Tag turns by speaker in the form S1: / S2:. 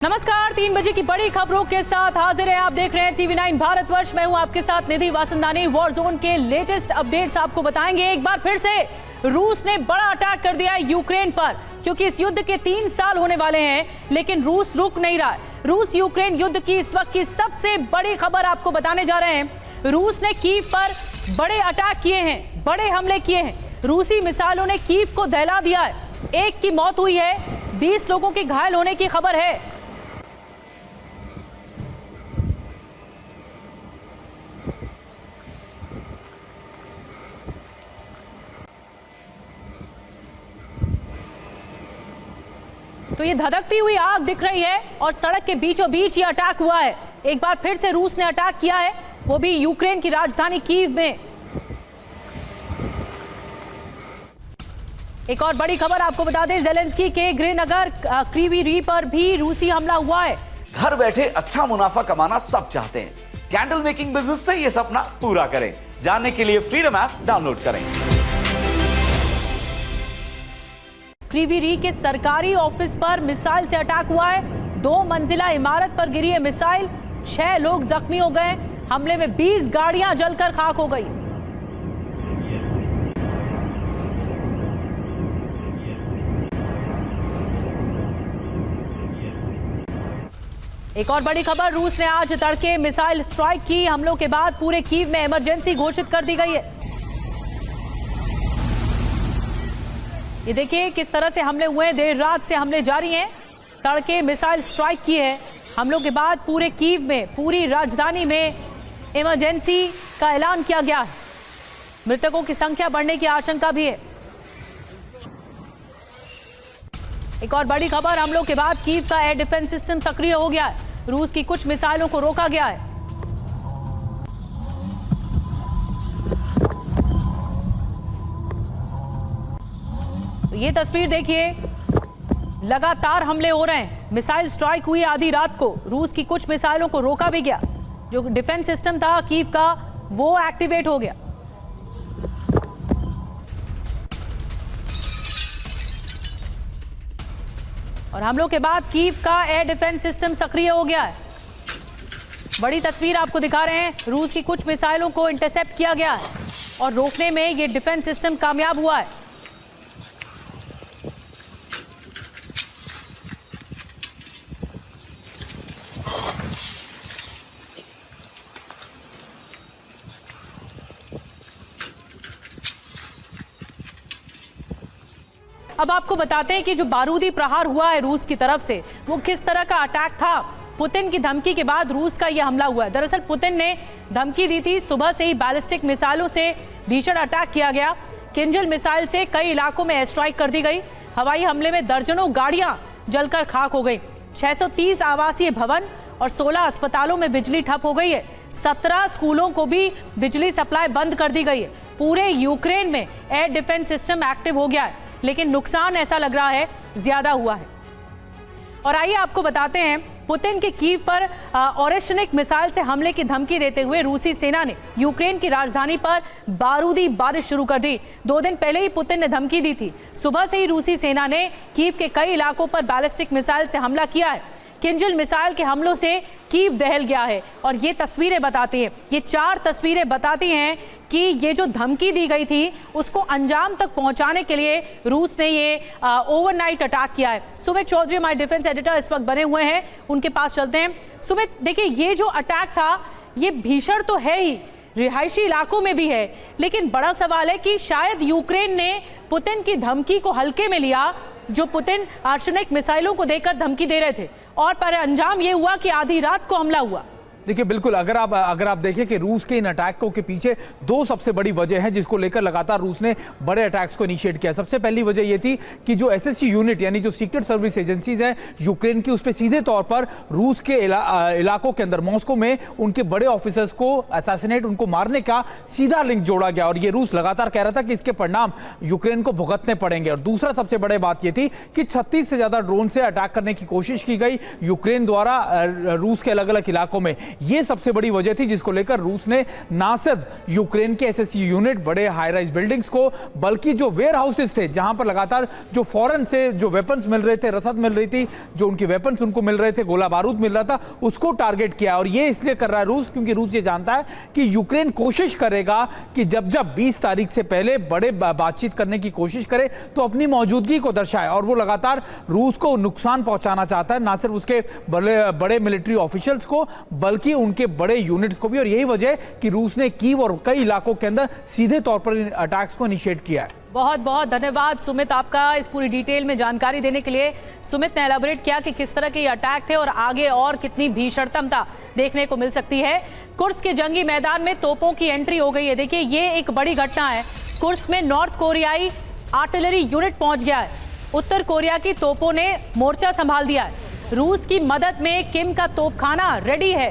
S1: नमस्कार, 3 बजे की बड़ी खबरों के साथ हाजिर है। आप देख रहे हैं TV9 भारतवर्ष। मैं हूं आपके साथ निधि वासंदानी। वॉर जोन के लेटेस्ट अपडेट्स आपको बताएंगे। एक बार फिर से रूस ने बड़ा अटैक कर दिया है यूक्रेन पर, क्योंकि इस युद्ध के 3 साल होने वाले हैं, लेकिन रूस रुक नहीं रहा है। रूस यूक्रेन युद्ध की इस वक्त की सबसे बड़ी खबर आपको बताने जा रहे हैं। रूस ने कीव पर बड़े अटैक किए हैं, बड़े हमले किए हैं। रूसी मिसाइलों ने कीव को दहला दिया है। 1 की मौत हुई है, 20 लोगों के घायल होने की खबर है। तो ये धधकती हुई आग दिख रही है और सड़क के बीचों बीच ये अटैक हुआ है। एक बार फिर से रूस ने अटैक किया है, वो भी यूक्रेन की राजधानी कीव में। एक और बड़ी खबर आपको बता दें, ज़ेलेंस्की के गृहनगर क्रीवी री पर भी रूसी हमला हुआ है।
S2: घर बैठे अच्छा मुनाफा कमाना सब चाहते हैं। कैंडल मेकिंग बिजनेस से ये सपना पूरा करें। जानने के लिए फ्रीडम ऐप डाउनलोड करें।
S1: क्रीवी री के सरकारी ऑफिस पर मिसाइल से अटैक हुआ है। 2 मंजिला इमारत पर गिरी है मिसाइल। 6 लोग जख्मी हो गए। हमले में 20 गाड़ियां जलकर खाक हो गई। एक और बड़ी खबर, रूस ने आज तड़के मिसाइल स्ट्राइक की। हमलों के बाद पूरे कीव में इमरजेंसी घोषित कर दी गई है। ये देखिए किस तरह से हमले हुए हैं। देर रात से हमले जारी हैं। तड़के मिसाइल स्ट्राइक की है। हमलों के बाद पूरे कीव में, पूरी राजधानी में इमरजेंसी का ऐलान किया गया है। मृतकों की संख्या बढ़ने की आशंका भी है। एक और बड़ी खबर, हमलों के बाद कीव का एयर डिफेंस सिस्टम सक्रिय हो गया है। रूस की कुछ मिसाइलों को रोका गया है। ये तस्वीर देखिए, लगातार हमले हो रहे हैं। मिसाइल स्ट्राइक हुई आधी रात को। रूस की कुछ मिसाइलों को रोका भी गया। जो डिफेंस सिस्टम था कीव का, वो एक्टिवेट हो गया। और हमलों के बाद कीव का एयर डिफेंस सिस्टम सक्रिय हो गया है। बड़ी तस्वीर आपको दिखा रहे हैं। रूस की कुछ मिसाइलों को इंटरसेप्ट किया गया है और रोकने में ये डिफेंस सिस्टम कामयाब हुआ है। अब आपको बताते हैं कि जो बारूदी प्रहार हुआ है रूस की तरफ से, वो किस तरह का अटैक था। पुतिन की धमकी के बाद रूस का यह हमला हुआ है। दरअसल पुतिन ने धमकी दी थी, सुबह से ही बैलिस्टिक मिसाइलों से भीषण अटैक किया गया। किंजल मिसाइल से कई इलाकों में एयर स्ट्राइक कर दी गई। हवाई हमले में दर्जनों गाड़ियां जलकर खाक हो गई। 630 आवासीय भवन और 16 अस्पतालों में बिजली ठप हो गई है। 17 स्कूलों को भी बिजली सप्लाई बंद कर दी गई है। पूरे यूक्रेन में एयर डिफेंस सिस्टम एक्टिव हो गया है, लेकिन नुकसान ऐसा लग रहा है ज्यादा हुआ है। और आइए आपको बताते हैं, पुतिन के कीव पर ओरेशनिक मिसाइल से हमले की धमकी देते हुए रूसी सेना ने यूक्रेन की राजधानी पर बारूदी बारिश शुरू कर दी। 2 दिन पहले ही पुतिन ने धमकी दी थी। सुबह से ही रूसी सेना ने कीव के कई इलाकों पर बैलिस्टिक मिसाइल से हमला किया है। किंजल मिसाइल के हमलों से कीव दहल गया है और ये तस्वीरें बताती हैं, ये 4 तस्वीरें बताती हैं कि ये जो धमकी दी गई थी उसको अंजाम तक पहुंचाने के लिए रूस ने ये ओवरनाइट अटैक किया है। सुमित चौधरी हमारे डिफेंस एडिटर इस वक्त बने हुए हैं, उनके पास चलते हैं। सुमित, देखिए ये जो अटैक था ये भीषण तो है ही, रिहायशी इलाकों में भी है, लेकिन बड़ा सवाल है कि शायद यूक्रेन ने पुतिन की धमकी को हल्के में लिया, जो पुतिन आर्सेनिक मिसाइलों को देकर धमकी दे रहे थे, और पर अंजाम ये हुआ कि आधी रात को हमला हुआ।
S3: देखिए बिल्कुल, अगर आप देखें कि रूस के इन अटैकों के पीछे 2 सबसे बड़ी वजह है जिसको लेकर लगातार रूस ने बड़े अटैक्स को इनिशिएट किया। सबसे पहली वजह ये थी कि जो एसएससी यूनिट यानी जो सीक्रेट सर्विस एजेंसीज हैं यूक्रेन की, उस पर सीधे तौर पर रूस के इलाकों के अंदर, मॉस्को में उनके बड़े ऑफिसर्स को असैसिनेट, उनको मारने का सीधा लिंक जोड़ा गया। और ये रूस लगातार कह रहा था कि इसके परिणाम यूक्रेन को भुगतने पड़ेंगे। और दूसरा सबसे बड़ी बात यह थी कि 36 से ज्यादा ड्रोन से अटैक करने की कोशिश की गई यूक्रेन द्वारा रूस के अलग अलग इलाकों में। ये सबसे बड़ी वजह थी जिसको लेकर रूस ने ना सिर्फ यूक्रेन के एसएससी यूनिट, बड़े हाई राइज बिल्डिंग्स को, बल्कि जो वेयर हाउसेस थे जहां पर लगातार जो फॉरेन से जो वेपन्स मिल रहे थे, रसद मिल रही थी, जो उनके वेपन्स उनको मिल रहे थे, गोला बारूद मिल रहा था, उसको टारगेट किया। और ये इसलिए कर रहा है रूस क्योंकि रूस ये जानता है कि यूक्रेन कोशिश करेगा कि जब 20 तारीख से पहले बड़े बातचीत करने की कोशिश करे तो अपनी मौजूदगी को दर्शाए। और वो लगातार रूस को नुकसान पहुंचाना चाहता है, ना सिर्फ उसके बड़े मिलिट्री ऑफिशियल्स को बल्कि उनके बड़े यूनिट्स को भी। और यही वजह कि रूस ने कीव और कई इलाकों के अंदर सीधे तौर पर इन अटैक्स को इनिशिएट किया है।
S1: बहुत बहुत धन्यवाद सुमित आपका इस पूरी डिटेल में जानकारी देने के लिए। सुमित ने एलाबोरेट किया कि किस तरह के ये अटैक थे और आगे और कितनी भीषणता देखने को मिल सकती है। कुर्स्क के जंगी मैदान में तोपों की एंट्री हो गई है। देखिए ये एक बड़ी घटना है। कुर्स्क में नॉर्थ कोरियाई आर्टिलरी यूनिट पहुंच गया है। उत्तर कोरिया की तोपों ने मोर्चा संभाल दिया है। रूस की मदद में किम का तोपखाना रेडी है।